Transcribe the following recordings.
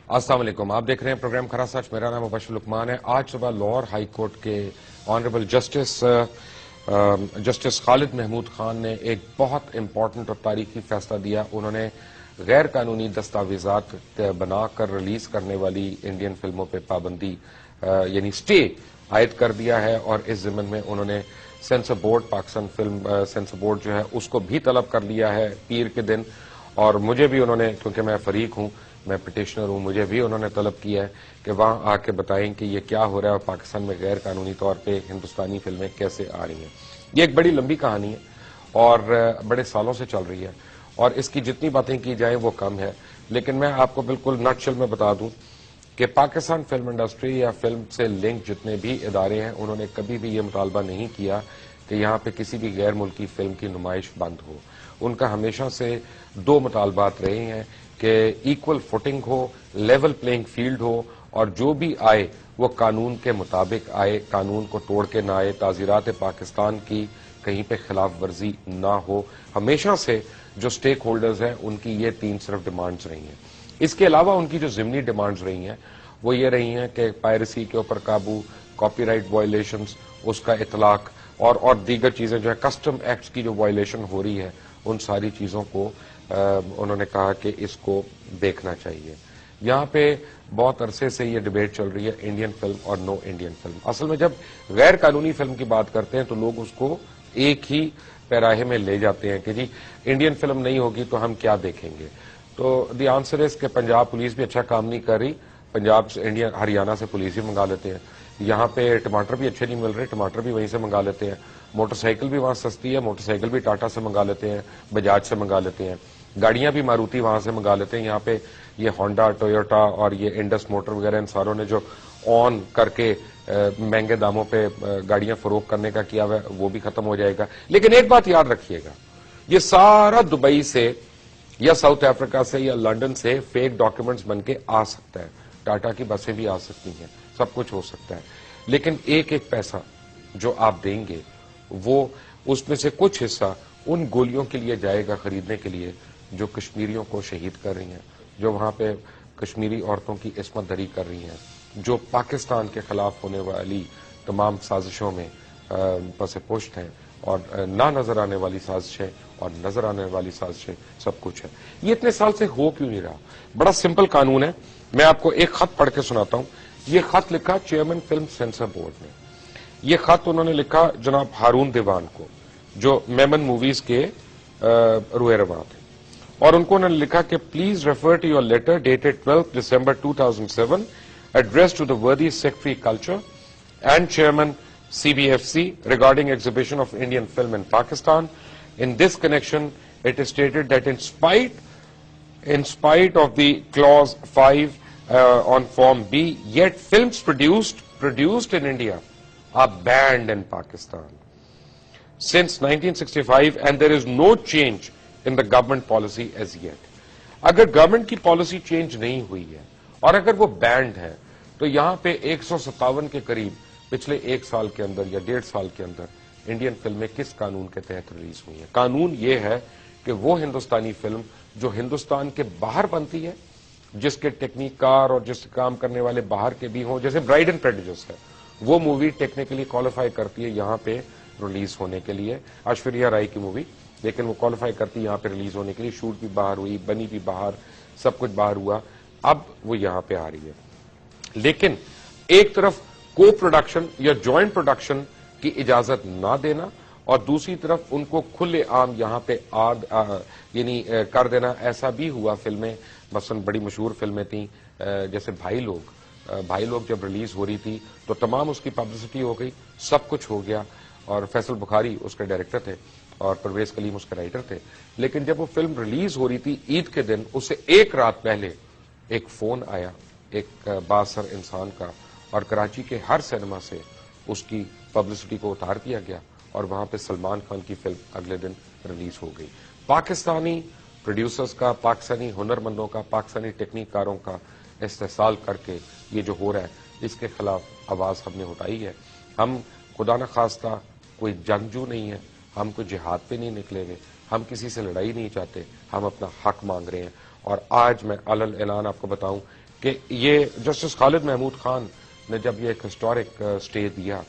السلام علیکم، آپ دیکھ رہے ہیں پروگرام کھرا سچ. میرا نام مبشر لقمان ہے. آج صبح لاہور ہائی کورٹ کے آنریبل جسٹس خالد محمود خان نے ایک بہت امپورٹنٹ اور تاریخی فیصلہ دیا. انہوں نے غیر قانونی دستاویزات بنا کر ریلیز کرنے والی انڈین فلموں پہ پابندی یعنی سٹے عائد کر دیا ہے، اور اس ضمن میں انہوں نے censor board, Pakistan film censor board جو ہے اس کو بھی طلب کر لیا ہے پیر کے دن. اور مجھے بھی انہوں نے، کیونکہ میں فریق ہوں، میں پٹیشنر ہوں، مجھے بھی انہوں نے طلب کیا ہے کہ وہاں آ کے بتائیں کہ یہ کیا ہو رہا ہے اور پاکستان میں غیر قانونی طور پہ ہندوستانی فلمیں کیسے آ رہی ہیں. یہ ایک بڑی لمبی کہانی ہے اور بڑے سالوں سے چل رہی ہے، اور اس کی جتنی باتیں کی جائیں وہ کم ہے. لیکن میں آپ کو بالکل نٹ شل میں بتا دوں کہ پاکستان فلم انڈسٹری یا فلم سے لنک جتنے بھی ادارے ہیں، انہوں نے کبھی بھی یہ مطالبہ نہیں کیا کہ یہاں پہ کسی بھی غیر ملکی فلم کی نمائش بند ہو. ان کا ہمیشہ سے دو مطالبات رہے ہیں کہ ایکول فوٹنگ ہو، لیول پلینگ فیلڈ ہو، اور جو بھی آئے وہ قانون کے مطابق آئے، قانون کو توڑ کے نہ آئے، تعزیرات پاکستان کی کہیں پہ خلاف ورزی نہ ہو. ہمیشہ سے جو سٹیک ہولڈرز ہیں ان کی یہ تین صرف ڈیمانڈز رہی ہیں. اس کے علاوہ ان کی جو ضمنی ڈیمانڈز رہی ہیں وہ یہ رہی ہیں کہ پائرسی کے اوپر قابو، کاپی رائٹ وائلیشنز، اس کا اطلاق، اور دیگر چیزیں جو ہے کسٹم ایکٹس کی جو وائلیشن ہو رہی ہے، ان ساری چیزوں کو انہوں نے کہا کہ اس کو دیکھنا چاہیے. یہاں پہ بہت عرصے سے یہ ڈیبیٹ چل رہی ہے انڈین فلم اور نو انڈین فلم. اصل میں جب غیر قانونی فلم کی بات کرتے ہیں تو لوگ اس کو ایک ہی پیراہے میں لے جاتے ہیں کہ جی انڈین فلم نہیں ہوگی تو ہم کیا دیکھیں گے. تو دی آنسر از کہ پنجاب پولیس بھی اچھا کام نہیں کر رہی، پنجاب سے انڈیا ہریانہ سے پولیس بھی منگا لیتے ہیں. یہاں پہ ٹماٹر بھی اچھے نہیں مل رہے، ٹماٹر بھی وہیں سے منگا لیتے ہیں. موٹر سائیکل بھی وہاں سستی ہے، موٹر سائیکل بھی ٹاٹا سے منگا لیتے ہیں، بجاج سے منگا لیتے ہیں. گاڑیاں بھی ماروتی وہاں سے منگا لیتے ہیں. یہاں پہ یہ ہونڈا، ٹویوٹا اور یہ انڈس موٹر وغیرہ ان ساروں نے جو آن کر کے مہنگے داموں پہ گاڑیاں فروخت کرنے کا کیا ہوا ہے وہ بھی ختم ہو جائے گا. لیکن ایک بات یاد رکھیے گا، یہ سارا دبئی سے یا ساؤتھ افریقہ سے یا لنڈن سے فیک ڈاکیومنٹس بن کے آ سکتا ہے. ٹاٹا کی بسیں بھی آ سکتی ہیں، سب کچھ ہو سکتا ہے. لیکن ایک ایک پیسہ جو آپ دیں گے وہ اس میں سے کچھ حصہ ان گولیوں کے لیے جائے گا خریدنے کے لیے جو کشمیریوں کو شہید کر رہی ہیں، جو وہاں پہ کشمیری عورتوں کی عصمت دری کر رہی ہیں، جو پاکستان کے خلاف ہونے والی تمام سازشوں میں پس پشت ہیں، اور نہ نظر آنے والی سازشیں اور نظر آنے والی سازشیں سب کچھ ہے. یہ اتنے سال سے ہو کیوں نہیں رہا؟ بڑا سمپل قانون ہے. میں آپ کو ایک خط پڑھ کے سناتا ہوں. یہ خط لکھا چیئرمین فلم سینسر بورڈ نے. یہ خط انہوں نے لکھا جناب ہارون دیوان کو جو میمن موویز کے روئے رواں تھے، اور ان کو انہوں نے لکھا کہ please refer to your letter dated 12 December 2007 address to the worthy secretary culture and chairman CBFC regarding exhibition of Indian film in Pakistan. In this connection, it is stated that in spite of the clause 5 on Form B, yet films produced in India are banned in Pakistan since 1965, and there is no change in the government policy as yet. اگر government کی policy change نہیں ہوئی ہے اور اگر وہ band ہے تو یہاں پہ 157 کے قریب پچھلے ایک سال کے اندر یا 1.5 سال کے اندر انڈین فلمیں کس قانون کے تحت ریلیز ہوئی ہیں؟ قانون یہ ہے کہ وہ ہندوستانی فلم جو ہندوستان کے باہر بنتی ہے، جس کے ٹیکنیکار اور جس کام کرنے والے باہر کے بھی ہوں، جیسے برائڈ اینڈ پریجوڈس ہے، وہ مووی ٹیکنیکلی کوالیفائی کرتی ہے یہاں پہ ریلیز ہونے کے لیے. ایشوریہ رائے کی مووی، لیکن وہ کوالیفائی کرتی ہے یہاں پہ ریلیز ہونے کے لیے. شوٹ بھی باہر ہوئی، بنی بھی باہر، سب کچھ باہر ہوا، اب وہ یہاں پہ آ رہی ہے. لیکن ایک طرف کو پروڈکشن یا جوائنٹ پروڈکشن کی اجازت نہ دینا، اور دوسری طرف ان کو کھلے عام یہاں پہ یعنی کر دینا. ایسا بھی ہوا فلمیں، مثلا بڑی مشہور فلمیں تھیں جیسے بھائی لوگ جب ریلیز ہو رہی تھی تو تمام اس کی پبلسٹی ہو گئی، سب کچھ ہو گیا، اور فیصل بخاری اس کے ڈائریکٹر تھے اور پرویز کلیم اس کے رائٹر تھے. لیکن جب وہ فلم ریلیز ہو رہی تھی عید کے دن، اس سے ایک رات پہلے ایک فون آیا ایک بااثر انسان کا، اور کراچی کے ہر سینما سے اس کی پبلسٹی کو اتار دیا گیا، اور وہاں پہ سلمان خان کی فلم اگلے دن ریلیز ہو گئی. پاکستانی پروڈیوسرز کا، پاکستانی ہنرمندوں کا، پاکستانی ٹیکنیکاروں کا استحصال کر کے یہ جو ہو رہا ہے اس کے خلاف آواز ہم نے اٹھائی ہے. ہم خدا نخواستہ کوئی جنگجو نہیں ہے، ہم کوئی جہاد پہ نہیں نکلے ہوئے، ہم کسی سے لڑائی نہیں چاہتے، ہم اپنا حق مانگ رہے ہیں. اور آج میں علل اعلان آپ کو بتاؤں کہ یہ جسٹس خالد محمود خان نے جب یہ ایک ہسٹورک اسٹے دیا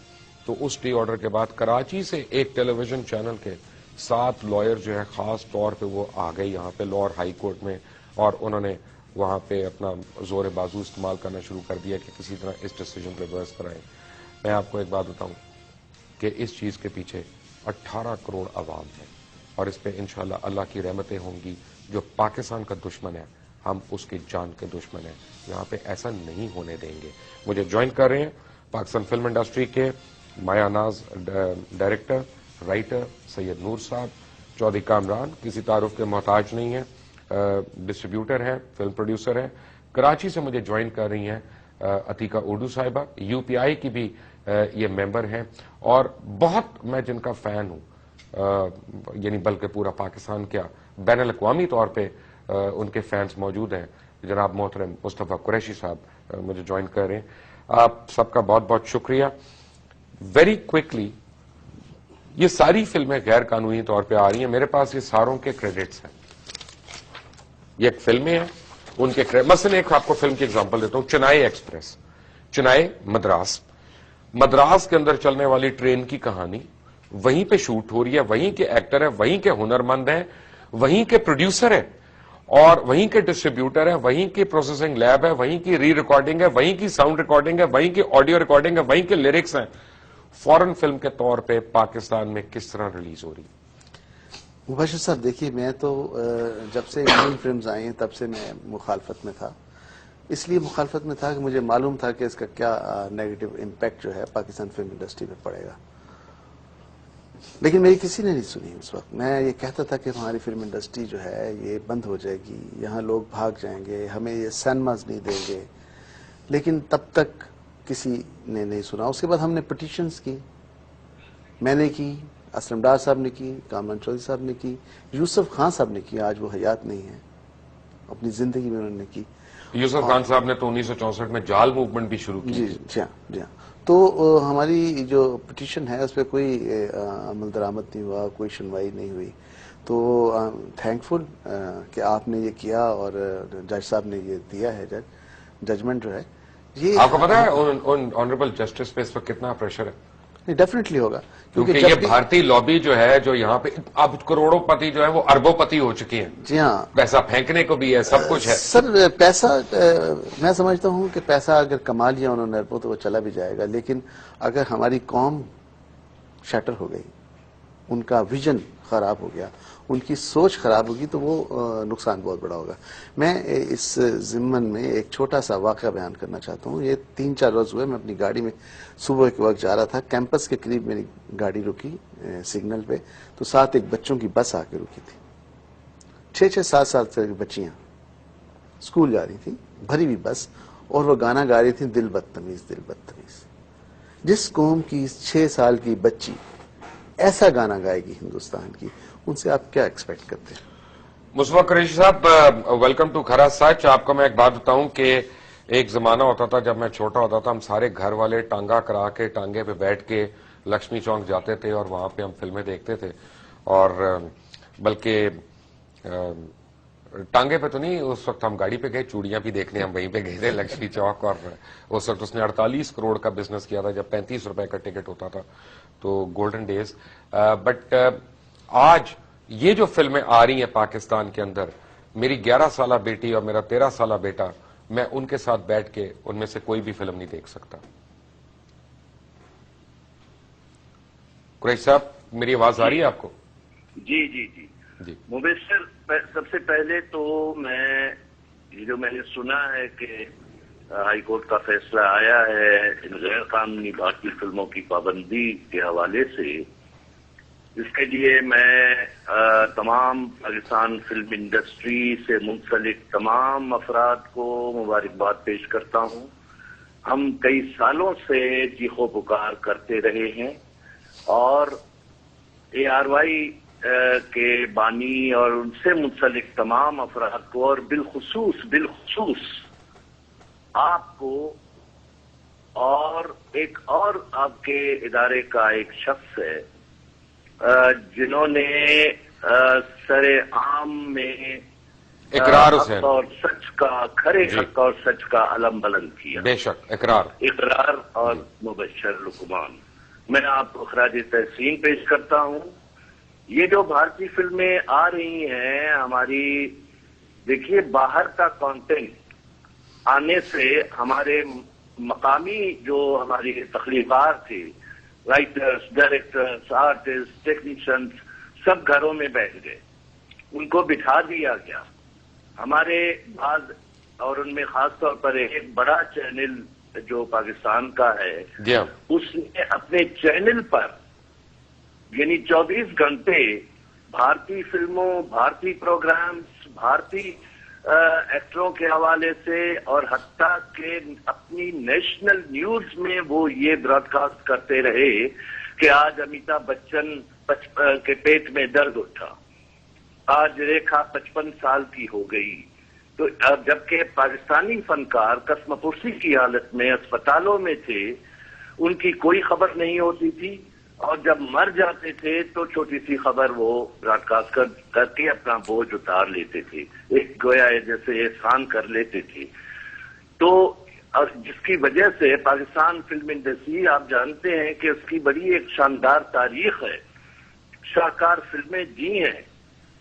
تو اس اسٹے آرڈر کے بعد کراچی سے ایک ٹیلی ویژن چینل کے 7 لائر جو ہے خاص طور پہ وہ آ گئے یہاں پہ لاہور ہائی کورٹ میں، اور انہوں نے وہاں پہ اپنا زور بازو استعمال کرنا شروع کر دیا کہ کسی طرح اس ڈیسیجن ریورس کرائیں. میں آپ کو ایک بات بتاؤں کہ اس چیز کے پیچھے 18 کروڑ عوام ہے، اور اس پہ انشاءاللہ اللہ کی رحمتیں ہوں گی. جو پاکستان کا دشمن ہے ہم اس کی جان کے دشمن ہیں، یہاں پہ ایسا نہیں ہونے دیں گے. مجھے جوائن کر رہے ہیں پاکستان فلم انڈسٹری کے مایا ناز ڈائریکٹر رائٹر سید نور صاحب. چودھری کامران کسی تعارف کے محتاج نہیں ہے، ڈسٹریبیوٹر ہے، فلم پروڈیوسر ہے. کراچی سے مجھے جوائن کر رہی ہیں عتیقہ اردو صاحبہ، یو پی آئی کی بھی یہ ممبر ہیں، اور بہت میں جن کا فین ہوں، یعنی بلکہ پورا پاکستان کیا بین الاقوامی طور پہ ان کے فینس موجود ہیں. جناب محترم مصطفیٰ قریشی صاحب مجھے جوائن کر رہے ہیں. آپ سب کا بہت بہت شکریہ. ویری کوئکلی، یہ ساری فلمیں غیر قانونی طور پہ آ رہی ہیں، میرے پاس یہ ساروں کے کریڈٹس ہیں. یہ ایک فلمیں ہیں، ان کے مثلا ایک آپ کو فلم کی ایگزامپل دیتا ہوں، چنائی ایکسپریس، چنائی مدراس کے اندر چلنے والی ٹرین کی کہانی وہیں پہ شوٹ ہو رہی ہے، وہیں کے ایکٹر ہیں، وہیں کے ہنرمند ہیں، وہیں کے پروڈیوسر ہیں، اور وہیں کے ڈسٹریبیوٹر ہیں، وہیں کی پروسیسنگ لیب ہے، وہیں کی ری ریکارڈنگ ہے، وہیں کی ساؤنڈ ریکارڈنگ ہے، وہیں کی آڈیو ریکارڈنگ ہے، وہیں کے لیرکس ہیں. فورن فلم کے طور پہ پاکستان میں کس طرح ریلیز ہو رہی ہے؟ مبشر صاحب دیکھیے، میں تو جب سے انڈین فلمز آئی ہیں تب سے میں مخالفت میں تھا. اس لیے مخالفت میں تھا کہ مجھے معلوم تھا کہ اس کا کیا نیگیٹو امپیکٹ جو ہے پاکستان فلم انڈسٹری پہ پڑے گا. لیکن میری کسی نے نہیں سنی. اس وقت میں یہ کہتا تھا کہ ہماری فلم انڈسٹری جو ہے یہ بند ہو جائے گی، یہاں لوگ بھاگ جائیں گے، ہمیں یہ سینماز نہیں دیں گے. لیکن تب تک کسی نے نہیں سنا. اس کے بعد ہم نے پٹیشنز کی، میں نے کی، اسلم ڈار صاحب نے کی، کامران چودھری صاحب نے کی، یوسف خان صاحب نے کی. آج وہ حیات نہیں ہے، اپنی زندگی میں انہوں نے کی. یوسف خان صاحب نے تو 1964 میں جال موومنٹ بھی شروع کی. جی ہاں. تو ہماری جو پٹیشن ہے اس پہ کوئی عمل درآمد نہیں ہوا، کوئی سنوائی نہیں ہوئی. تو تھینک فل کہ آپ نے یہ کیا اور جج صاحب نے یہ دیا ہے ججمنٹ جو ہے. یہ آپ کو پتا ہے آنریبل جسٹس پہ اس وقت کتنا پریشر ہے؟ ڈیفینیٹلی ہوگا، کیونکہ یہ بھارتی لابی جو ہے جو یہاں پہ اب کروڑوں پتی جو ہے وہ اربوں پتی ہو چکی ہیں. جی ہاں، پیسہ پھینکنے کو بھی ہے، سب کچھ ہے. سر پیسہ میں سمجھتا ہوں کہ پیسہ اگر کما لیا انہوں نے اربوں تو وہ چلا بھی جائے گا. لیکن اگر ہماری قوم شٹر ہو گئی، ان کا ویژن خراب ہو گیا، ان کی سوچ خراب ہوگی، تو وہ نقصان بہت بڑا ہوگا. میں اس ضمن میں ایک چھوٹا سا واقعہ بیان کرنا چاہتا ہوں. یہ 3-4 روز ہوئے، میں اپنی گاڑی میں صبح کے وقت جا رہا تھا. کیمپس کے قریب میری گاڑی رکی سگنل پہ، تو ساتھ ایک بچوں کی بس آ کے رکی تھی. 6-7 سال کی بچیاں اسکول جا رہی تھیں، بھری ہوئی بس، اور وہ گانا گا رہی تھیں، دل بدتمیز دل بدتمیز. جس قوم کی 6 سال کی بچی ایسا گانا گائے گی ہندوستان کی، ان سے آپ کیا ایکسپیکٹ کرتے ہیں؟ مصطفیٰ قریشی صاحب، ویلکم ٹو کھرا سچ. آپ کو میں ایک بات بتاؤں کہ ایک زمانہ ہوتا تھا جب میں چھوٹا ہوتا تھا، ہم سارے گھر والے ٹانگا کرا کے ٹانگے پہ بیٹھ کے لکشمی چوک جاتے تھے اور وہاں پہ ہم فلمیں دیکھتے تھے. اور بلکہ ٹانگے پہ تو نہیں، اس وقت ہم گاڑی پہ گئے، چوڑیاں بھی دیکھنے ہم وہیں پہ گئے تھے لکشمی چوک. اور اس وقت اس نے 48 کروڑ کا بزنس کیا تھا جب 35 روپے کا ٹکٹ ہوتا تھا. تو گولڈن ڈیز. بٹ آج یہ جو فلمیں آ رہی ہیں پاکستان کے اندر، میری 11 سالہ بیٹی اور میرا 13 سالہ بیٹا، میں ان کے ساتھ بیٹھ کے ان میں سے کوئی بھی فلم نہیں دیکھ سکتا. قریشی صاحب، میری آواز آ رہی ہے آپ کو؟ جی جی جی جی. مبشر، سب سے پہلے تو میں نے سنا ہے کہ ہائی کورٹ کا فیصلہ آیا ہے ان غیر قانونی بھارتی فلموں کی پابندی کے حوالے سے، اس کے لیے میں تمام پاکستان فلم انڈسٹری سے منسلک تمام افراد کو مبارکباد پیش کرتا ہوں. ہم کئی سالوں سے چیخ و پکار کرتے رہے ہیں، اور ARY کے بانی اور ان سے منسلک تمام افراد کو، اور بالخصوص آپ کو، اور ایک اور آپ کے ادارے کا ایک شخص ہے جنہوں نے سر عام میں اقرار حق حسین اور سچ کا، کھرے حق اور سچ کا علم بلند کیا. بے شک اقرار اور مبشر لقمان. میں آپ کو خراج تحسین پیش کرتا ہوں. یہ جو بھارتی فلمیں آ رہی ہیں ہماری، دیکھیے باہر کا کانٹینٹ آنے سے ہمارے مقامی جو ہماری تخلیقات تھے، رائٹرز، ڈائریکٹرز، آرٹسٹ، ٹیکنیشینز، سب گھروں میں بیٹھ گئے. ان کو بٹھا دیا گیا. ہمارے بعض، اور ان میں خاص طور پر ایک بڑا چینل جو پاکستان کا ہے، اس نے اپنے چینل پر یعنی 24 گھنٹے بھارتی فلموں، بھارتی پروگرامز، بھارتی ایکٹروں کے حوالے سے، اور حتیٰ کہ اپنی نیشنل نیوز میں وہ یہ براڈ کاسٹ کرتے رہے کہ آج امیتابھ بچن کے پیٹ میں درد اٹھا، آج ریکھا 55 سال کی ہو گئی. تو جبکہ پاکستانی فنکار قسم پرسی کی حالت میں اسپتالوں میں تھے، ان کی کوئی خبر نہیں ہوتی تھی، اور جب مر جاتے تھے تو چھوٹی سی خبر وہ براڈ کاسٹ کر کے اپنا بوجھ اتار لیتے تھے، ایک گویا جیسے احسان کر لیتے تھے. تو جس کی وجہ سے پاکستان فلم انڈسٹری، آپ جانتے ہیں کہ اس کی بڑی ایک شاندار تاریخ ہے، شاہکار فلمیں دی ہیں.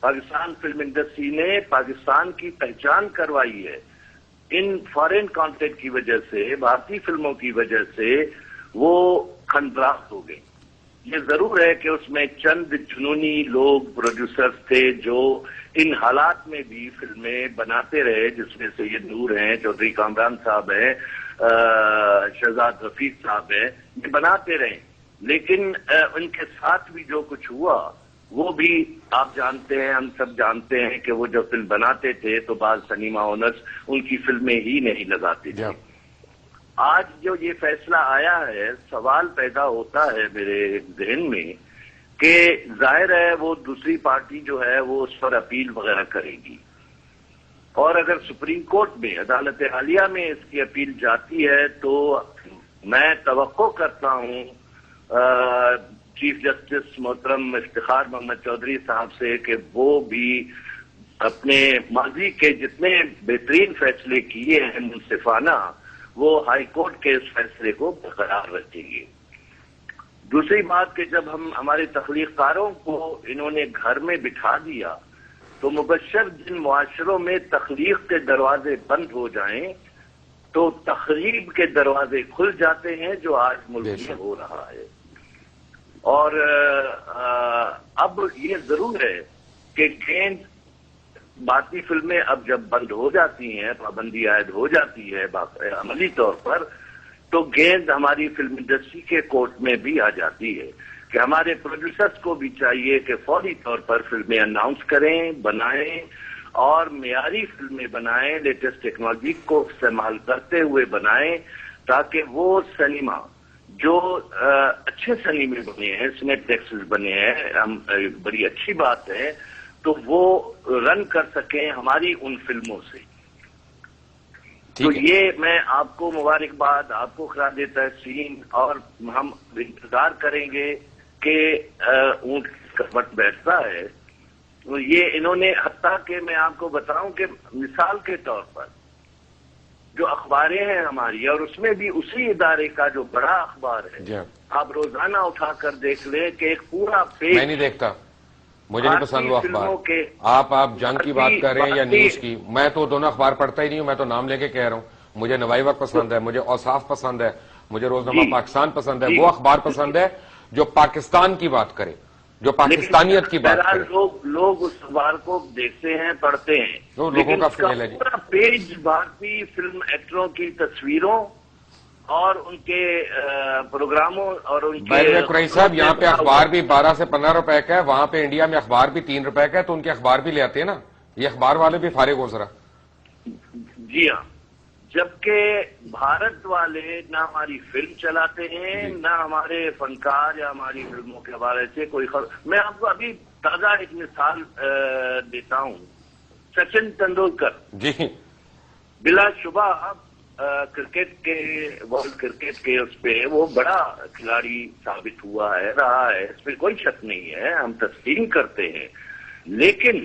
پاکستان فلم انڈسٹری نے پاکستان کی پہچان کروائی ہے. ان فارن کانٹینٹ کی وجہ سے، بھارتی فلموں کی وجہ سے وہ کھنڈرات ہو گئی. یہ ضرور ہے کہ اس میں چند جنونی لوگ پروڈیوسرز تھے جو ان حالات میں بھی فلمیں بناتے رہے، جس میں سید نور ہیں، چودھری کامران صاحب ہیں، شہزاد رفیق صاحب ہیں، یہ بناتے رہے. لیکن ان کے ساتھ بھی جو کچھ ہوا وہ بھی آپ جانتے ہیں، ہم سب جانتے ہیں کہ وہ جب فلم بناتے تھے تو بعض سنیما اونرز ان کی فلمیں ہی نہیں لگاتے تھے. آج جو یہ فیصلہ آیا ہے، سوال پیدا ہوتا ہے میرے ذہن میں کہ ظاہر ہے وہ دوسری پارٹی جو ہے وہ اس پر اپیل وغیرہ کرے گی، اور اگر سپریم کورٹ میں، عدالت عالیہ میں اس کی اپیل جاتی ہے تو میں توقع کرتا ہوں چیف جسٹس محترم افتخار محمد چودھری صاحب سے کہ وہ بھی اپنے ماضی کے جتنے بہترین فیصلے کیے ہیں منصفانہ، وہ ہائی کورٹ کے اس فیصلے کو برقرار رکھیں گے. دوسری بات کہ جب ہمارے تخلیق کاروں کو انہوں نے گھر میں بٹھا دیا تو مبشر جن معاشروں میں تخلیق کے دروازے بند ہو جائیں تو تخریب کے دروازے کھل جاتے ہیں، جو آج ملک میں ہو رہا ہے. اور اب یہ ضرور ہے کہ گیند بھارتی فلمیں اب جب بند ہو جاتی ہیں، پابندی عائد ہو جاتی ہے عملی طور پر، تو گیند ہماری فلم انڈسٹری کے کورٹ میں بھی آ جاتی ہے کہ ہمارے پروڈیوسرز کو بھی چاہیے کہ فوری طور پر فلمیں اناؤنس کریں، بنائیں، اور معیاری فلمیں بنائیں، لیٹسٹ ٹیکنالوجی کو استعمال کرتے ہوئے بنائیں، تاکہ وہ سنیما جو اچھے سنیمے بنے ہیں، سنیٹ ٹیکسز بنے ہیں، بڑی اچھی بات ہے، تو وہ رن کر سکیں ہماری ان فلموں سے. تو یہ میں آپ کو مبارکباد، آپ کو خراج تحسین، اور ہم انتظار کریں گے کہ اونٹ کا وقت بیٹھتا ہے. یہ انہوں نے، حتیٰ کہ میں آپ کو بتاؤں کہ مثال کے طور پر جو اخباریں ہیں ہماری، اور اس میں بھی اسی ادارے کا جو بڑا اخبار ہے، آپ روزانہ اٹھا کر دیکھ لیں کہ ایک پورا پیج، میں نہیں دیکھتا، مجھے نہیں پسند وہ اخبار. آپ جنگ کی بات کر رہے ہیں یا نیوز کی، میں تو دونوں اخبار پڑھتا ہی نہیں ہوں. میں تو نام لے کے کہہ رہا ہوں، مجھے نوائی وقت پسند ہے، مجھے اوصاف پسند ہے، مجھے روزنامہ پاکستان پسند ہے. وہ اخبار پسند ہے جو پاکستان کی بات کرے، جو پاکستانیت کی بات کرے. لوگ اس اخبار کو دیکھتے ہیں، پڑھتے ہیں، لوگوں کا فیل ہے. پورا پیج بھارتی فلم ایکٹروں کی تصویروں اور ان کے پروگراموں اور ان کے، قریشی صاحب یہاں پہ اخبار بھی 12 سے 15 روپے کا ہے، وہاں پہ انڈیا میں اخبار بھی 3 روپے کا ہے، تو ان کے اخبار بھی لے آتے ہیں نا. یہ اخبار والے بھی فارغ ہو ذرا. جی ہاں، جبکہ بھارت والے نہ ہماری فلم چلاتے ہیں، نہ ہمارے فنکار یا ہماری فلموں کے حوالے سے کوئی خبر. میں آپ کو ابھی تازہ ایک مثال دیتا ہوں. سچن تندولکر جی بلا شبہ کرکٹ کے، ورلڈ کرکٹ کے اس پہ وہ بڑا کھلاڑی ثابت ہوا ہے، رہا ہے، اس پہ کوئی شک نہیں ہے، ہم تسلیم کرتے ہیں. لیکن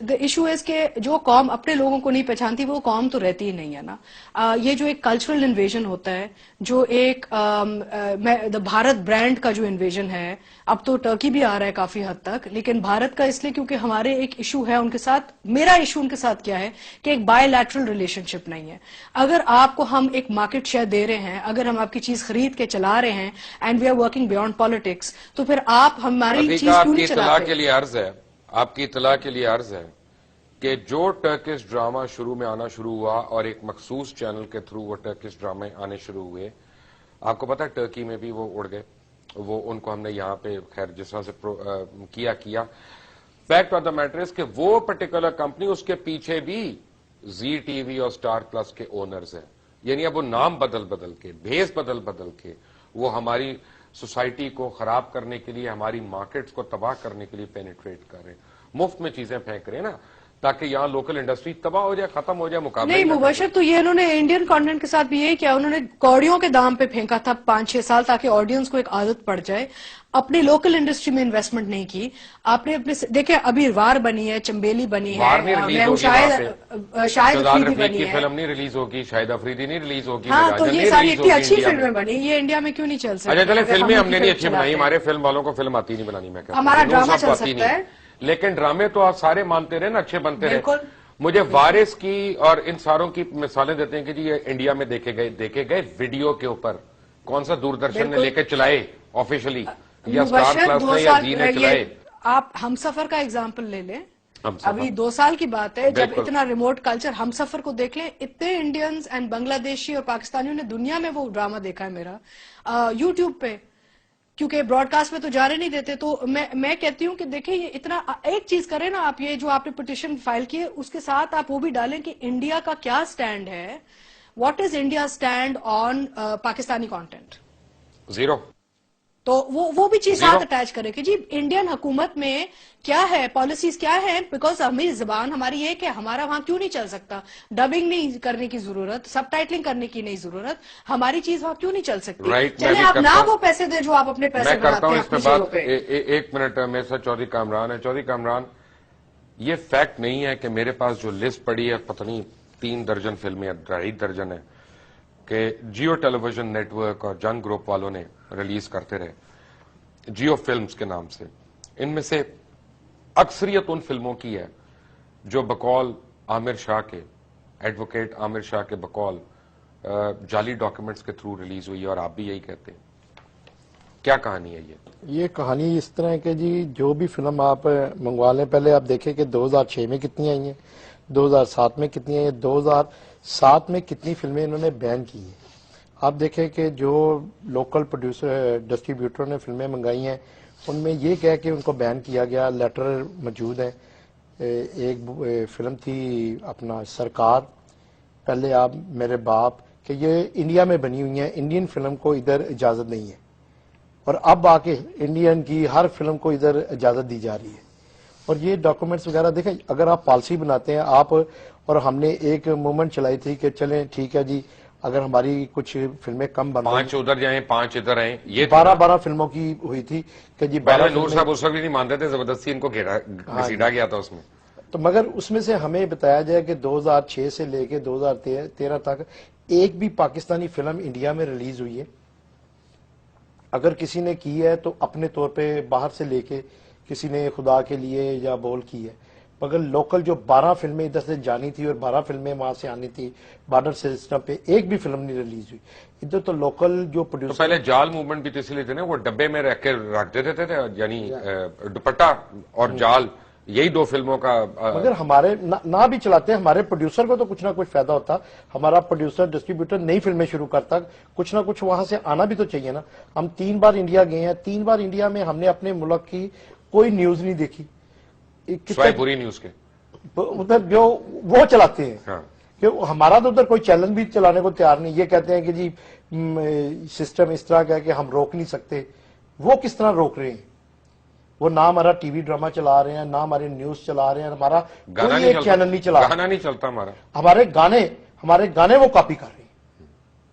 the issue is کہ جو قوم اپنے لوگوں کو نہیں پہچانتی وہ قوم تو رہتی ہی نہیں ہے نا. یہ جو ایک کلچرل انویژن ہوتا ہے, جو ایک بھارت برانڈ کا جو انویژن ہے, اب تو ٹرکی بھی آ رہا ہے کافی حد تک, لیکن بھارت کا اس لیے کیونکہ ہمارے ایک ایشو ہے ان کے ساتھ. میرا ایشو ان کے ساتھ کیا ہے کہ ایک بائی لیٹرل ریلیشن شپ نہیں ہے. اگر آپ کو ہم ایک مارکیٹ شیئر دے رہے ہیں, اگر ہم آپ کی چیز خرید کے چلا رہے ہیں, and we are working beyond politics, تو پھر آپ ہماری چیز کیوں نہیں چلاتے؟ آپ کی اطلاع کے لیے عرض ہے کہ جو ٹرکش ڈرامہ شروع میں آنا شروع ہوا اور ایک مخصوص چینل کے تھرو وہ ٹرکش ڈرامے آنے شروع ہوئے, آپ کو پتا ہے ٹرکی میں بھی وہ اڑ گئے. وہ ان کو ہم نے یہاں پہ خیر جس طرح سے کیا. Fact of the matter is کہ وہ پرٹیکولر کمپنی اس کے پیچھے بھی زی ٹی وی اور اسٹار پلس کے اونرز ہیں. یعنی اب وہ نام بدل کے, بھیس بدل کے وہ ہماری سوسائٹی کو خراب کرنے کے لیے, ہماری مارکیٹس کو تباہ کرنے کے لیے پینیٹریٹ کر رہے ہیں, مفت میں چیزیں پھینک رہے ہیں نا, تاکہ یہاں لوکل انڈسٹری تباہ ہو جائے, ختم ہو جائے, مقابلہ نہیں. مبشر تو یہ انہوں نے انڈین کانٹینٹ کے ساتھ بھی یہی کیا, انہوں نے کوڑیوں کے دام پہ پھینکا تھا 5-6 سال تاکہ آڈینس کو ایک عادت پڑ جائے. اپنی لوکل انڈسٹری میں انویسٹمنٹ نہیں کی آپ نے. اپنے دیکھیں ابھی وار بنی ہے, چمبیلی بنی ہے, شاہد افریدی بنی ہے, فلم نہیں ریلیز ہوگی, شاہد افریدی نہیں ریلیز ہوگی. ہاں تو یہ ساری اتنی اچھی فلمیں بنی, یہ انڈیا میں کیوں نہیں چل سکتی؟ اچھا چلے فلمیں ہم نے نہیں اچھی بنائی, ہمارے فلم والوں کو فلم آتی نہیں بنانی, میں کہتا ہوں ہمارا ڈرامہ چل سکتا ہے, لیکن ڈرامے تو آپ سارے مانتے رہے نا, اچھے بنتے رہے. مجھے وارث کی اور ان ساروں کی مثالیں دیتے ہیں کہ جی یہ انڈیا میں دیکھے گئے ویڈیو کے اوپر, کون سا دوردرشن نے لے کے چلائے آفیشلی, یا اسٹار پلس نے یا زی نے چلائے. آپ ہم سفر کا ایگزامپل لے لیں, ابھی 2 سال کی بات ہے جب اتنا ریموٹ کلچر, ہم سفر کو دیکھ لیں, اتنے انڈینز اینڈ بنگلہ دیشی اور پاکستانیوں نے دنیا میں وہ ڈرامہ دیکھا ہے میرا یوٹیوب پہ, کیونکہ براڈ کاسٹ میں تو جانے نہیں دیتے. تو میں کہتی ہوں کہ دیکھیں یہ اتنا, ایک چیز کریں نا آپ, یہ جو آپ نے پٹیشن فائل کی ہے اس کے ساتھ آپ وہ بھی ڈالیں کہ انڈیا کا کیا سٹینڈ ہے, what is India stand on Pakistani content. Zero. تو وہ بھی چیز ساتھ اٹیچ کرے کہ جی انڈین حکومت میں کیا ہے, پالیسیز کیا ہے, بیکاز ہماری زبان ہماری یہ کہ ہمارا وہاں کیوں نہیں چل سکتا, ڈبنگ نہیں کرنے کی ضرورت, سب ٹائٹلنگ کرنے کی نہیں ضرورت, ہماری چیز وہاں کیوں نہیں چل سکتی. چلے آپ نہ وہ پیسے دیں جو آپ اپنے پیسے کرتا ہوں اس پہ بات. ایک منٹ, میرے ساتھ چودھری کامران ہے. چودھری کامران, یہ فیکٹ نہیں ہے کہ میرے پاس جو لسٹ پڑی ہے پتہ نہیں 3 درجن فلمیں, 2.5 درجن ہے, کہ جیو ٹیلی ویژن نیٹ ورک اور جن گروپ والوں نے ریلیز کرتے رہے جیو فلمز کے نام سے. ان میں سے اکثریت ان فلموں کی ہے جو بقول عامر شاہ کے, ایڈوکیٹ عامر شاہ کے بقول جعلی ڈاکیومنٹس کے تھرو ریلیز ہوئی ہے, اور آپ بھی یہی کہتے ہیں. کیا کہانی ہے یہ کہانی اس طرح ہے کہ جی جو بھی فلم آپ منگوا لیں, پہلے آپ دیکھیں کہ 2006 میں کتنی آئی ہیں, 2007 میں کتنی آئی ہیں, 2007 میں کتنی فلمیں انہوں نے بین کی ہیں. آپ دیکھیں کہ جو لوکل پروڈیوسر ڈسٹریبیوٹر نے فلمیں منگائی ہیں ان میں یہ کہہ کہ ان کو بین کیا گیا, لیٹر موجود ہے. ایک فلم تھی اپنا سرکار, پہلے آپ میرے باپ, کہ یہ انڈیا میں بنی ہوئی ہیں, انڈین فلم کو ادھر اجازت نہیں ہے, اور اب آ کے انڈین کی ہر فلم کو ادھر اجازت دی جا رہی ہے. اور یہ ڈاکومنٹس وغیرہ دیکھیں, اگر آپ پالیسی بناتے ہیں آپ, اور ہم نے ایک موومنٹ چلائی تھی کہ چلیں ٹھیک ہے جی اگر ہماری کچھ فلمیں کم بن 5 ادھر جائیں 5 ادھر آئیں, یہ 12 فلموں کی ہوئی تھی کہ جی 12 نور صاحب اس وقت بھی نہیں مانتے تھے, زبردستی ان کو گھسیٹا گیا تھا اس میں. تو مگر اس میں سے ہمیں بتایا جائے کہ 2006 سے لے کے 2013 تک ایک بھی پاکستانی فلم انڈیا میں ریلیز ہوئی ہے. اگر کسی نے کی ہے تو اپنے طور پہ باہر سے لے کے کسی نے خدا کے لیے یا بول کی ہے, مگر لوکل جو 12 فلمیں ادھر سے جانی تھی اور 12 فلمیں وہاں سے آنی تھی بارڈر سسٹم پہ, ایک بھی فلم نہیں ریلیز ہوئی ادھر. تو لوکل جو پروڈیوسر, پہلے جال موومنٹ بھی تو اس لیے تھے نا, وہ ڈبے میں رکھ کے رکھ دیتے تھے, یعنی دوپٹہ اور جال, یہی 2 فلموں کا. مگر ہمارے نہ بھی چلاتے ہیں, ہمارے پروڈیوسر کو تو کچھ نہ کچھ فائدہ ہوتا. ہمارا پروڈیوسر ڈسٹریبیوٹر نئی فلمیں شروع کرتا, کچھ نہ کچھ وہاں سے آنا بھی تو چاہیے نا. ہم 3 بار انڈیا گئے ہیں, 3 بار انڈیا میں ہم نے اپنے ملک کی کوئی نیوز نہیں دیکھی, سوائے پوری نیوز کے ادھر جو وہ چلاتے ہیں. کہ ہمارا تو ادھر کوئی چینل بھی چلانے کو تیار نہیں. یہ کہتے ہیں کہ جی سسٹم اس طرح کا ہے کہ ہم روک نہیں سکتے. وہ کس طرح روک رہے ہیں؟ وہ نہ ہمارا ٹی وی ڈرامہ چلا رہے ہیں, نہ ہمارے نیوز چلا رہے ہیں, ہمارا کوئی ایک چینل نہیں چلا, گانا نہیں چلتا ہمارا. ہمارے گانے وہ کاپی کر رہے ہیں,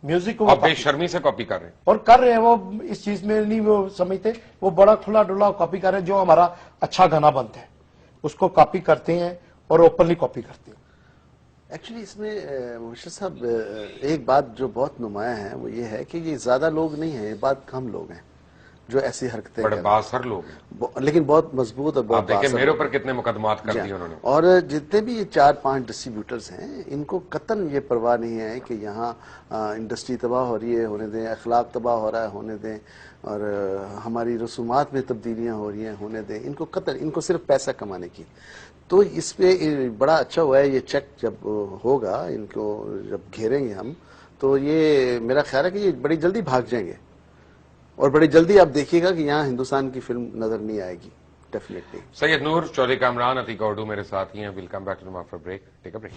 میوزک کو بے شرمی سے کاپی کر رہے ہیں, اور کر رہے ہیں. وہ اس چیز میں نہیں وہ سمجھتے, وہ بڑا کھلا ڈلا کاپی کر رہے ہیں. جو ہمارا اچھا گانا بنتا ہے اس کو کاپی کرتے ہیں, اور اوپنلی کاپی کرتے ہیں. ایکچولی اس میں مبشر صاحب ایک بات جو بہت نمایاں ہے وہ یہ ہے کہ یہ زیادہ لوگ نہیں ہیں, یہ بات کم لوگ ہیں جو ایسی حرکتیں بڑے بااثر لوگ ہیں, لیکن بہت مضبوط اور بہت آپ دیکھیں میرے اوپر کتنے مقدمات کر دیے انہوں نے. اور جتنے بھی یہ 4-5 ڈسٹریبیوٹرز ہیں ان کو قطعاً یہ پرواہ نہیں ہے کہ یہاں انڈسٹری تباہ ہو رہی ہے ہونے دیں, اخلاق تباہ ہو رہا ہے ہونے دیں, اور ہماری رسومات میں تبدیلیاں ہو رہی ہیں ہونے دیں. ان کو قطعاً ان کو صرف پیسہ کمانے کی. تو اس پہ بڑا اچھا ہوا ہے یہ چیک جب ہوگا, ان کو جب گھیریں گے ہم تو یہ میرا خیال ہے کہ یہ بڑی جلدی بھاگ جائیں گے, اور بڑی جلدی آپ دیکھیے گا کہ یہاں ہندوستان کی فلم نظر نہیں آئے گی ڈیفینیٹلی. سید نور, چودھری کامران, عتیقہ اردو میرے ساتھ ہی ہیں. Welcome back to after break. Take a break.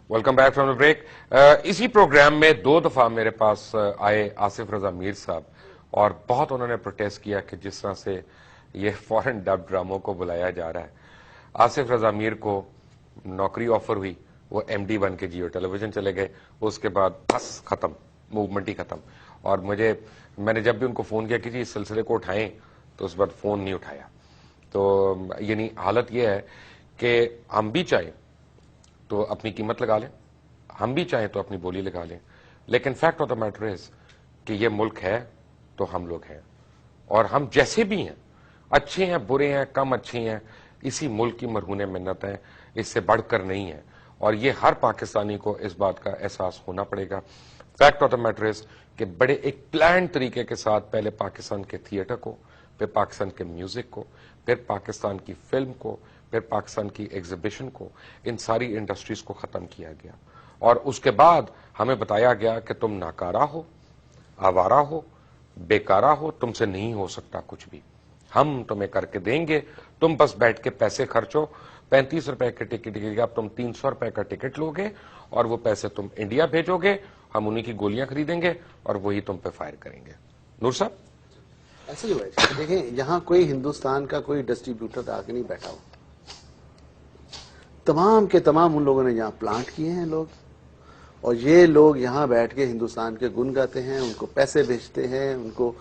Welcome back from the break. اسی پروگرام میں 2 دفعہ میرے پاس آئے آصف رضا میر صاحب, اور بہت انہوں نے پروٹیسٹ کیا کہ جس طرح سے یہ فورن ڈب ڈراموں کو بلایا جا رہا ہے. آصف رضا میر کو نوکری آفر ہوئی, وہ ایم ڈی بن کے جیو ٹیلی ویژن چلے گئے, اس کے بعد بس ختم, موومنٹ ہی ختم. اور میں نے جب بھی ان کو فون کیا کہ جی اس سلسلے کو اٹھائیں تو اس بعد فون نہیں اٹھایا. تو یعنی حالت یہ ہے کہ ہم بھی چاہیں تو اپنی قیمت لگا لیں, ہم بھی چاہیں تو اپنی بولی لگا لیں, لیکن fact of the matter is کہ یہ ملک ہے تو ہم لوگ ہیں, اور ہم جیسے بھی ہیں, اچھے ہیں برے ہیں کم اچھے ہیں, اسی ملک کی مرہون منت ہیں, اس سے بڑھ کر نہیں ہے. اور یہ ہر پاکستانی کو اس بات کا احساس ہونا پڑے گا. Fact of the matter is کہ بڑے ایک پلان طریقے کے ساتھ پہلے پاکستان کے تھیٹر کو, پھر پاکستان کے میوزک کو, پھر پاکستان کی فلم کو, پھر پاکستان کی ایگزیبیشن کو, ان ساری انڈسٹریز کو ختم کیا گیا. اور اس کے بعد ہمیں بتایا گیا کہ تم ناکارہ ہو, آوارہ ہو, بیکارہ ہو, تم سے نہیں ہو سکتا کچھ بھی, ہم تمہیں کر کے دیں گے, تم بس بیٹھ کے پیسے خرچو. 35 روپے کے ٹکٹ کی اب تم 300 روپے کا ٹکٹ لو گے, اور وہ پیسے تم انڈیا بھیجو گے, ہم انہی کی گولیاں خریدیں گے اور وہی تم پہ فائر کریں گے. نور صاحب ایسا ہی ہوا ہے. دیکھیں یہاں کوئی ہندوستان کا کوئی ڈسٹریبیوٹر آ کے نہیں بیٹھا ہو, تمام کے تمام ان لوگوں نے یہاں پلانٹ کیے ہیں لوگ, اور یہ لوگ یہاں بیٹھ کے ہندوستان کے گن گاتے ہیں, ان کو پیسے بھیجتے ہیں, ان کو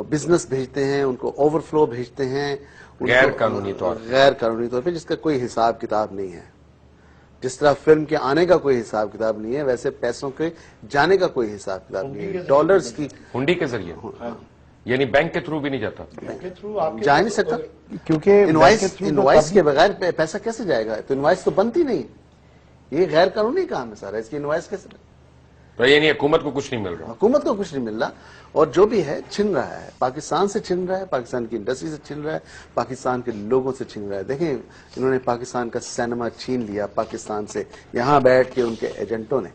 بزنس بھیجتے ہیں, ان کو اوور فلو بھیجتے ہیں غیر قانونی طور پہ, جس کا کوئی حساب کتاب نہیں ہے. جس طرح فلم کے آنے کا کوئی حساب کتاب نہیں ہے, ویسے پیسوں کے جانے کا کوئی حساب کتاب نہیں ہے. ڈالرز کی ہنڈی کے ذریعے, یعنی بینک کے تھرو بھی نہیں جاتا, جا نہیں سکتا, کیونکہ انوائس کے بغیر پیسہ کیسے جائے گا؟ تو انوائس تو بنتی نہیں, یہ غیر قانونی کام ہے سارا, اس کی انوائس کیسے؟ تو یعنی حکومت کو کچھ نہیں مل رہا, حکومت کو کچھ نہیں مل رہا, اور جو بھی ہے چھن رہا ہے, پاکستان سے چھن رہا ہے, پاکستان کی انڈسٹری سے چھن رہا ہے, پاکستان کے لوگوں سے چھن رہا ہے. دیکھیں انہوں نے پاکستان کا سینما چھین لیا پاکستان سے, یہاں بیٹھ کے ان کے ایجنٹوں نے.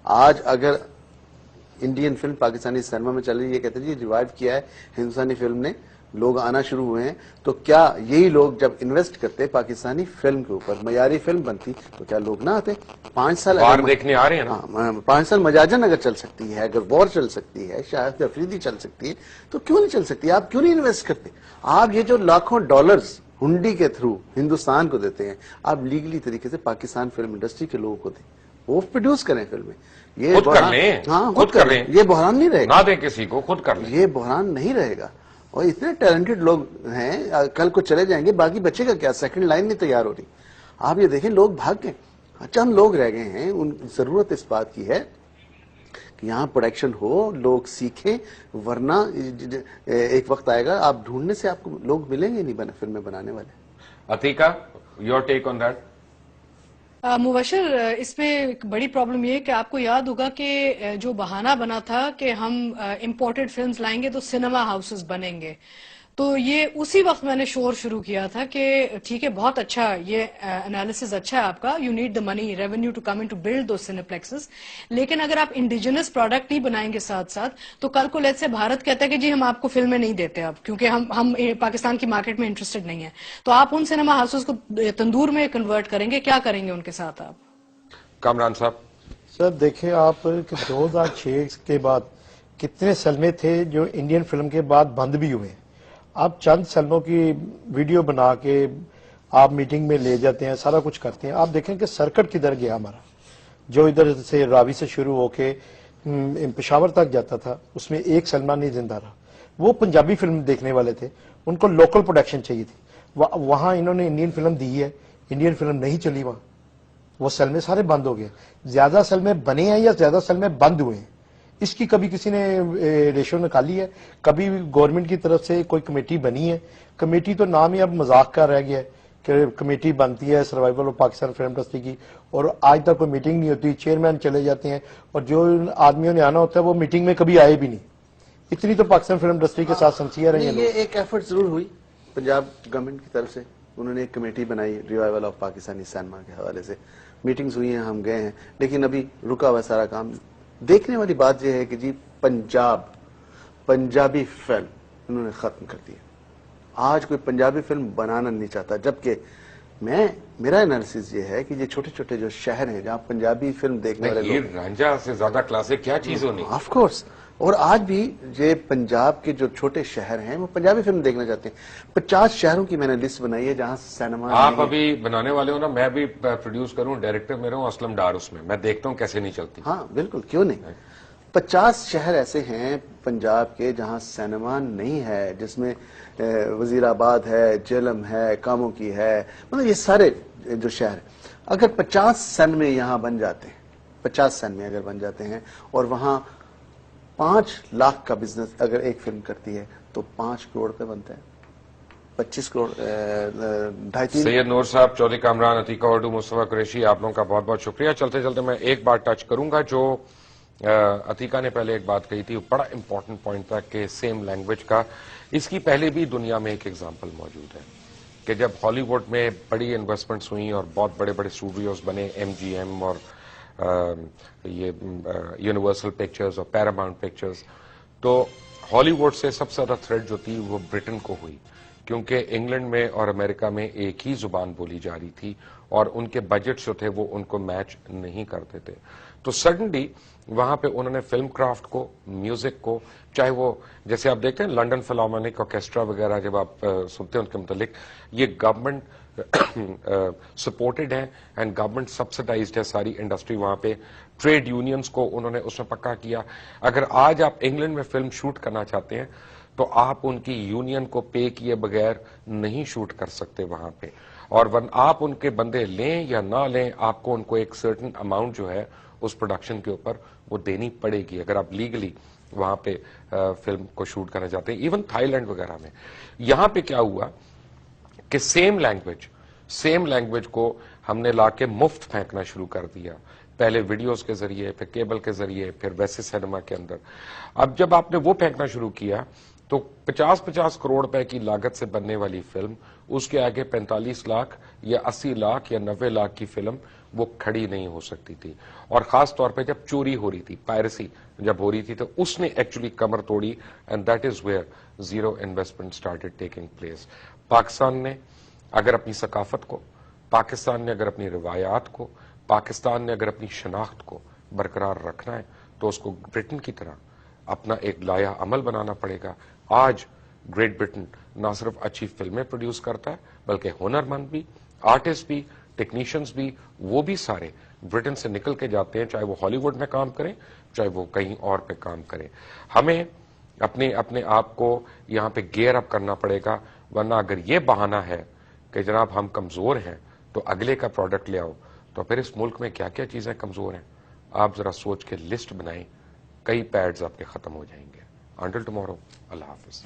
آج اگر انڈین فلم پاکستانی سینما میں چل رہی ہے, یہ کہتے ہیں جی ریوائیو کیا ہے ہندوستانی فلم نے, لوگ آنا شروع ہوئے ہیں, تو کیا یہی لوگ جب انویسٹ کرتے پاکستانی فلم کے اوپر, معیاری فلم بنتی, تو کیا لوگ نہ آتے؟ 5 سال دیکھنے آ رہے ہیں نا, 5 سال مجاجن اگر چل سکتی ہے, اگر وار چل سکتی ہے, شاہد افریدی چل سکتی ہے, تو کیوں نہیں چل سکتی؟ آپ کیوں نہیں انویسٹ کرتے؟ آپ یہ جو لاکھوں ڈالرز ہنڈی کے تھرو ہندوستان کو دیتے ہیں, آپ لیگلی طریقے سے پاکستان فلم انڈسٹری کے لوگوں کو دیں, وہ پروڈیوس کریں فلمیں. یہ خود کر لیں, ہاں خود کر لیں, یہ بحران نہیں رہے گا, نہ دیں کسی کو, خود کر لیں, یہ بحران نہیں رہے گا. اور اتنے ٹیلنٹڈ لوگ ہیں, کل کو چلے جائیں گے, باقی بچے گا کیا؟ سیکنڈ لائن نہیں تیار ہو رہی. آپ یہ دیکھیں لوگ بھاگ گئے, اچھا ہم لوگ رہ گئے ہیں. ان ضرورت اس بات کی ہے کہ یہاں پروڈکشن ہو, لوگ سیکھیں, ورنہ ایک وقت آئے گا آپ ڈھونڈنے سے آپ کو لوگ ملیں گے نہیں فلمیں بنانے والے. Atiqa, your take on that. مبشر, اس میں ایک بڑی پرابلم یہ ہے کہ آپ کو یاد ہوگا کہ جو بہانہ بنا تھا کہ ہم امپورٹڈ فلمز لائیں گے تو سینما ہاؤسز بنیں گے, تو یہ اسی وقت میں نے شور شروع کیا تھا کہ ٹھیک ہے, بہت اچھا, یہ انالیسز اچھا ہے آپ کا, you need the money revenue to come in to build those cineplexes, لیکن اگر آپ انڈیجنس پروڈکٹ نہیں بنائیں گے ساتھ ساتھ, تو کل کو لیٹ سے بھارت کہتا ہے کہ جی ہم آپ کو فلمیں نہیں دیتے اب, کیونکہ ہم پاکستان کی مارکیٹ میں انٹرسٹڈ نہیں ہیں, تو آپ ان سینما ہاؤسز کو تندور میں کنورٹ کریں گے, کیا کریں گے ان کے ساتھ آپ؟ کامران صاحب. سر دیکھیں آپ کہ 2006 کے بعد کتنے سلمے تھے جو انڈین فلم کے بعد بند بھی ہوئے. آپ چند سلموں کی ویڈیو بنا کے آپ میٹنگ میں لے جاتے ہیں, سارا کچھ کرتے ہیں. آپ دیکھیں کہ سرکٹ کدھر گیا ہمارا, جو ادھر سے راوی سے شروع ہو کے پشاور تک جاتا تھا اس میں ایک سلمان نہیں زندہ رہا. وہ پنجابی فلم دیکھنے والے تھے, ان کو لوکل پروڈکشن چاہیے تھی. وہاں انہوں نے انڈین فلم دی ہے, انڈین فلم نہیں چلی وہاں, وہ سلمے سارے بند ہو گئے. زیادہ سلمے بنے ہیں یا زیادہ سلمے بند ہوئے ہیں, اس کی کبھی کسی نے ریشو نکالی ہے؟ کبھی گورنمنٹ کی طرف سے کوئی کمیٹی بنی ہے؟ کمیٹی تو نام ہی اب مذاق کا رہ گیا ہے کہ کمیٹی بنتی ہے survival of Pakistan film industry کی, اور آج تک کوئی میٹنگ نہیں ہوتی, چیئرمین چلے جاتے ہیں, اور جو آدمیوں نے آنا ہوتا ہے وہ میٹنگ میں کبھی آئے بھی نہیں. اتنی تو پاکستان فلم انڈسٹری کے ساتھ سنسیئر ہیں یہ ایک ایفرٹ ضرور ہوئی پنجاب گورنمنٹ کی طرف سے, انہوں نے ایک کمیٹی بنائی ریوائول آف پاکستانی سینما کے حوالے سے, میٹنگز ہوئی ہیں, ہم گئے ہیں, لیکن ابھی رکا ہوا سارا کام. دیکھنے والی بات یہ ہے کہ جی پنجابی فلم انہوں نے ختم کر دی. آج کوئی پنجابی فلم بنانا نہیں چاہتا, جبکہ میرا انالیسس یہ ہے کہ یہ چھوٹے چھوٹے جو شہر ہیں جہاں پنجابی فلم دیکھنے والے یہ رانجھا سے زیادہ کلاسک کیا چیز ہونی. آف کورس, اور آج بھی یہ پنجاب کے جو چھوٹے شہر ہیں وہ پنجابی فلم دیکھنا چاہتے ہیں. 50 شہروں کی میں نے لسٹ بنائی ہے جہاں سینما. آپ ابھی بنانے والے ہو نا, میں بھی پروڈیوس کروں, ڈائریکٹر میرا ہوں اسلم ڈار, اس میں دیکھتا ہوں کیسے نہیں چلتی. ہاں بالکل, کیوں نہیں. 50 شہر ایسے ہیں پنجاب کے جہاں سینما نہیں ہے, جس میں وزیر آباد ہے, جہلم ہے, کاموں کی ہے, مطلب یہ سارے جو شہر ہیں. اگر 50 سینمے یہاں بن جاتے ہیں, 50 سینمے اگر بن جاتے ہیں, اور وہاں 5 لاکھ کا بزنس اگر ایک فلم کرتی ہے تو 5 کروڑ پہ بنتا ہے, 25 کروڑ 2.5. سید نور صاحب, چودھری کامران, عتیقہ اردو, مصطفیٰ قریشی, آپ لوگوں کا بہت بہت شکریہ. چلتے چلتے میں ایک بات ٹچ کروں گا جو عتیقہ نے پہلے ایک بات کہی تھی, بڑا امپورٹنٹ پوائنٹ تھا کہ سیم لینگویج کا. اس کی پہلے بھی دنیا میں ایک ایگزامپل موجود ہے کہ جب ہالی ووڈ میں بڑی انویسٹمنٹس ہوئیں اور بہت بڑے بڑے اسٹوڈیوز بنے, MGM اور یہ یونیورسل پکچرز اور پیراماؤنٹ پکچرز, تو ہالی ووڈ سے سب سے زیادہ تھریٹ جو تھی وہ برٹن کو ہوئی, کیونکہ انگلینڈ میں اور امریکہ میں ایک ہی زبان بولی جا رہی تھی اور ان کے بجٹ جو تھے وہ ان کو میچ نہیں کرتے تھے. تو سڈنلی وہاں پہ انہوں نے فلم کرافٹ کو, میوزک کو, چاہے وہ جیسے آپ دیکھتے ہیں لنڈن فلارمونک آرکیسٹرا وغیرہ, جب آپ سنتے ہیں ان کے متعلق, یہ گورنمنٹ سپورٹڈ ہے اینڈ گورنمنٹ سبسڈائزڈ ہے ساری انڈسٹری وہاں پہ. ٹریڈ یونینز کو انہوں نے اس میں پکا کیا. اگر آج آپ انگلینڈ میں فلم شوٹ کرنا چاہتے ہیں تو آپ ان کی یونین کو پے کیے بغیر نہیں شوٹ کر سکتے وہاں پہ, اور آپ ان کے بندے لیں یا نہ لیں, آپ کو ان کو ایک سرٹن اماؤنٹ جو ہے اس پروڈکشن کے اوپر وہ دینی پڑے گی اگر آپ لیگلی وہاں پہ فلم کو شوٹ کرنا چاہتے ہیں. ایون تھائی لینڈ وغیرہ میں. یہاں پہ کیا ہوا کہ سیم لینگویج کو ہم نے لا کے مفت پھینکنا شروع کر دیا, پہلے ویڈیوز کے ذریعے, پھر کیبل کے ذریعے, پھر ویسے سینما کے اندر. اب جب آپ نے وہ پھینکنا شروع کیا تو 50 کروڑ روپے کی لاگت سے بننے والی فلم, اس کے آگے 45 لاکھ یا 80 لاکھ یا 90 لاکھ کی فلم وہ کھڑی نہیں ہو سکتی تھی. اور خاص طور پہ جب چوری ہو رہی تھی, پائرسی جب ہو رہی تھی, تو اس نے ایکچولی کمر توڑی, and that is where zero investment started taking place. Pakistan نے اگر اپنی ثقافت کو, پاکستان نے اگر اپنی روایات کو, پاکستان نے اگر اپنی شناخت کو برقرار رکھنا ہے تو اس کو برٹن کی طرح اپنا ایک لایا عمل بنانا پڑے گا. آج گریٹ برٹن نہ صرف اچھی فلمیں پروڈیوس کرتا ہے بلکہ ہنرمند بھی, آرٹسٹ بھی, ٹیکنیشینز بھی, وہ بھی سارے برٹن سے نکل کے جاتے ہیں, چاہے وہ ہالی ووڈ میں کام کریں چاہے وہ کہیں اور پہ کام کریں. ہمیں اپنے آپ کو یہاں پہ گیئر اپ کرنا پڑے گا, ورنہ اگر یہ بہانہ ہے کہ جناب ہم کمزور ہیں تو اگلے کا پروڈکٹ لے آؤ, تو پھر اس ملک میں کیا کیا چیزیں کمزور ہیں آپ ذرا سوچ کے لسٹ بنائیں, کئی پیڈز آپ کے ختم ہو جائیں گے. انٹل ٹمارو, اللہ حافظ.